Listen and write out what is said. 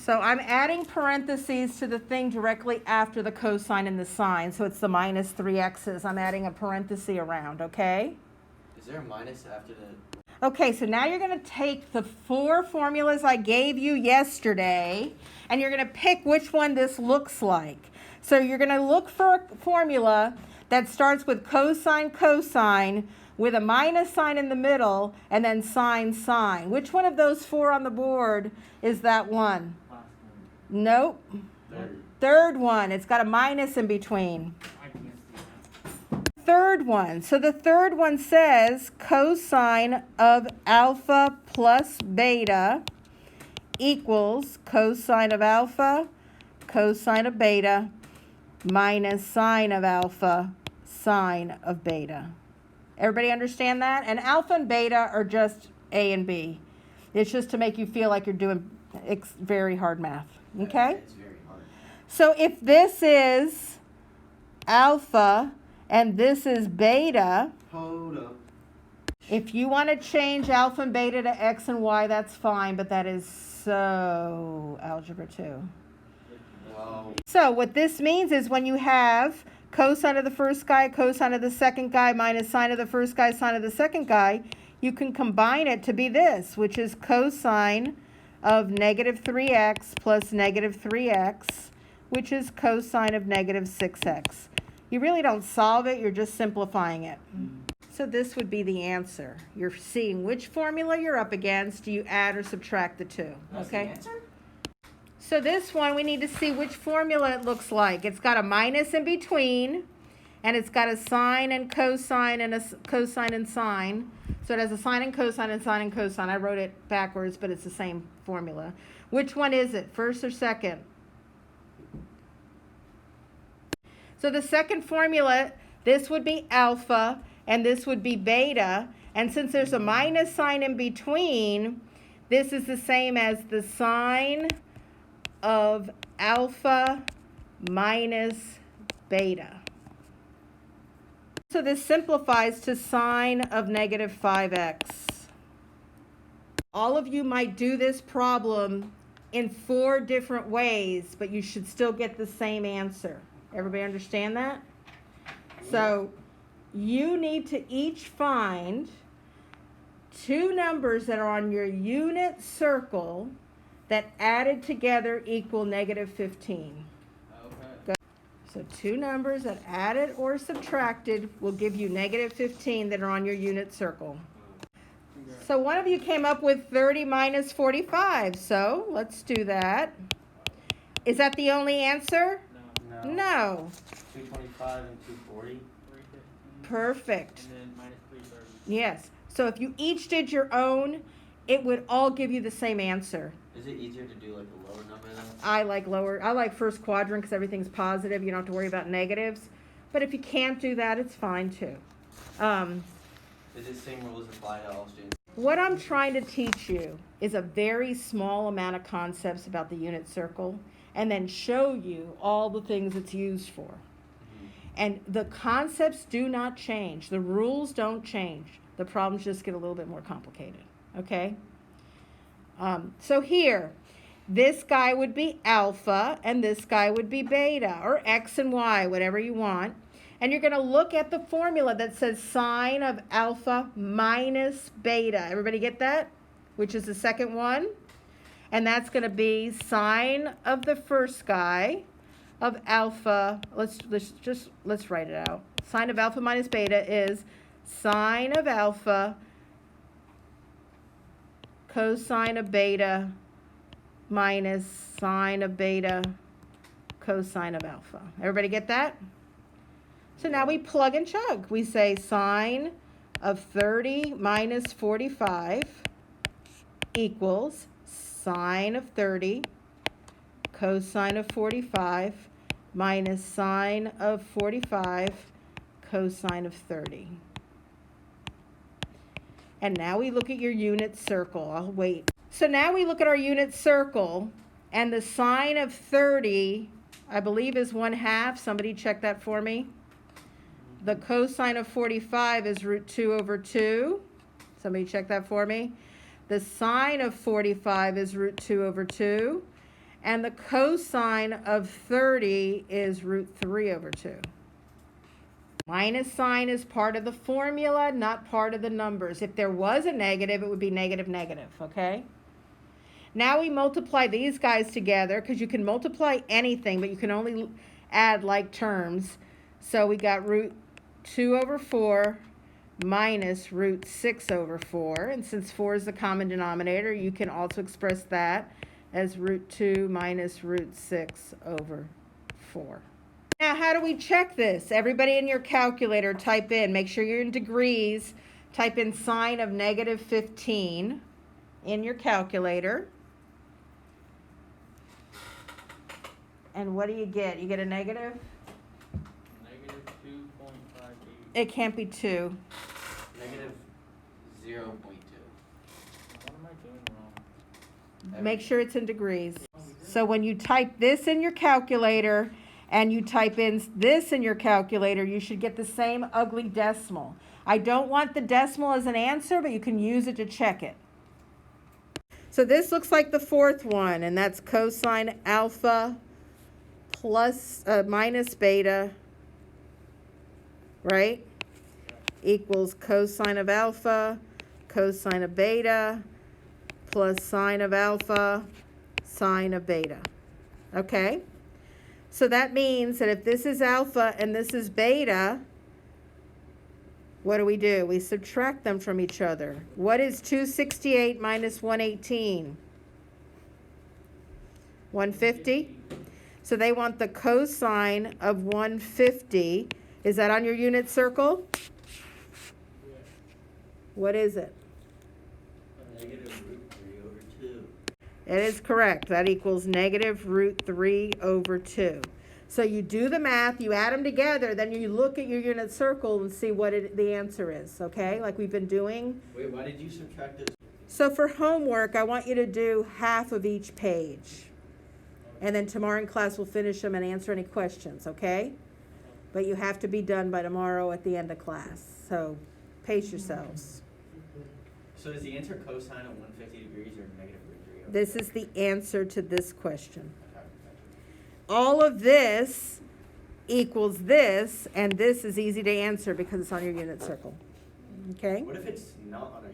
So I'm adding parentheses to the thing directly after the cosine and the sine. So it's the minus 3x's. I'm adding a parenthesis around, okay? Is there a minus after the... Okay, so now you're going to take the 4 formulas I gave you yesterday, and you're going to pick which one this looks like. So you're going to look for a formula that starts with cosine, cosine, with a minus sign in the middle, and then sine, sine. Which one of those 4 on the board is that one? Nope. Third one. It's got a minus in between. Third one. So the third one says cosine of alpha plus beta equals cosine of alpha, cosine of beta, minus sine of alpha, sine of beta. Everybody understand that? And alpha and beta are just A and B. It's just to make you feel like you're doing very hard math. Okay? It's very hard. So if this is alpha and this is beta, Hold up. if you want to change alpha and beta to x and y, that's fine, but that is so algebra 2. Wow. So what this means is when you have cosine of the first guy, cosine of the second guy, minus sine of the first guy, sine of the second guy, you can combine it to be this, which is cosine of negative 3x plus negative 3x, which is cosine of negative 6x. You really don't solve it, you're just simplifying it. So this would be the answer. You're seeing which formula you're up against. Do you add or subtract the 2? That's Okay? the answer? So this one, we need to see which formula it looks like. It's got a minus in between, and it's got a sine and cosine and a cosine and sine. So it has a sine and cosine and sine and cosine. I wrote it backwards, but it's the same formula. Which one is it, first or second? So the second formula, this would be alpha, and this would be beta. And since there's a minus sign in between, this is the same as the sine of alpha minus beta. So this simplifies to sine of negative 5x. All of you might do this problem in 4 different ways, but you should still get the same answer. Everybody understand that? So you need to each find 2 numbers that are on your unit circle that added together equal negative 15. Okay. So 2 numbers that added or subtracted will give you negative 15 that are on your unit circle. So one of you came up with 30 minus 45. So let's do that. Is that the only answer? No. No. 225 and 240. Perfect. And then minus 330. Yes. So if you each did your own, it would all give you the same answer. Is it easier to do like a lower number then? I like first quadrant because everything's positive. You don't have to worry about negatives. But if you can't do that, it's fine too. Is it same rules apply to all students? What I'm trying to teach you is a very small amount of concepts about the unit circle and then show you all the things it's used for. And the concepts do not change. The rules don't change. The problems just get a little bit more complicated. Okay? So here, this guy would be alpha and this guy would be beta, or x and y, whatever you want. And you're going to look at the formula that says sine of alpha minus beta. Everybody get that? Which is the second one. And that's going to be sine of the first guy of alpha. Let's write it out. Sine of alpha minus beta is sine of alpha cosine of beta minus sine of beta cosine of alpha. Everybody get that? So now we plug and chug. We say sine of 30 minus 45 equals sine of 30 cosine of 45 minus sine of 45 cosine of 30. And now we look at your unit circle. I'll wait. So now we look at our unit circle, and the sine of 30, I believe, is 1/2. Somebody check that for me. The cosine of 45 is root 2 over 2. Somebody check that for me. The sine of 45 is root 2 over 2. And the cosine of 30 is root 3 over 2. Minus sign is part of the formula, not part of the numbers. If there was a negative, it would be negative, negative, okay? Now we multiply these guys together, because you can multiply anything, but you can only add like terms. So we got root 2 over 4 minus root 6 over 4. And since 4 is the common denominator, you can also express that as root 2 minus root 6 over 4. Now, how do we check this? Everybody in your calculator, type in, make sure you're in degrees, type in sine of negative 15 in your calculator. And what do you get? You get a negative? Negative 2.58. It can't be 2. Negative 0.2. What am I doing wrong? Make sure it's in degrees. So when you type this in your calculator and you type in this in your calculator, you should get the same ugly decimal. I don't want the decimal as an answer, but you can use it to check it. So this looks like the fourth one, and that's cosine alpha plus minus beta, right? Equals cosine of alpha, cosine of beta, plus sine of alpha, sine of beta. Okay? So that means that if this is alpha and this is beta, what do? We subtract them from each other. What is 268 minus 118? 150? So they want the cosine of 150. Is that on your unit circle? What is it? Negative root 3 over 2. It is correct. That equals negative root 3 over 2. So you do the math, you add them together, then you look at your unit circle and see what the answer is, okay? Like we've been doing. Wait, why did you subtract this? So for homework, I want you to do half of each page. And then tomorrow in class, we'll finish them and answer any questions, okay? But you have to be done by tomorrow at the end of class. So pace yourselves. So is the answer cosine of 150 degrees or negative root 3 over This 2? is the answer to this question. Okay. All of this equals this, and this is easy to answer because it's on your unit circle. Okay? What if it's not on a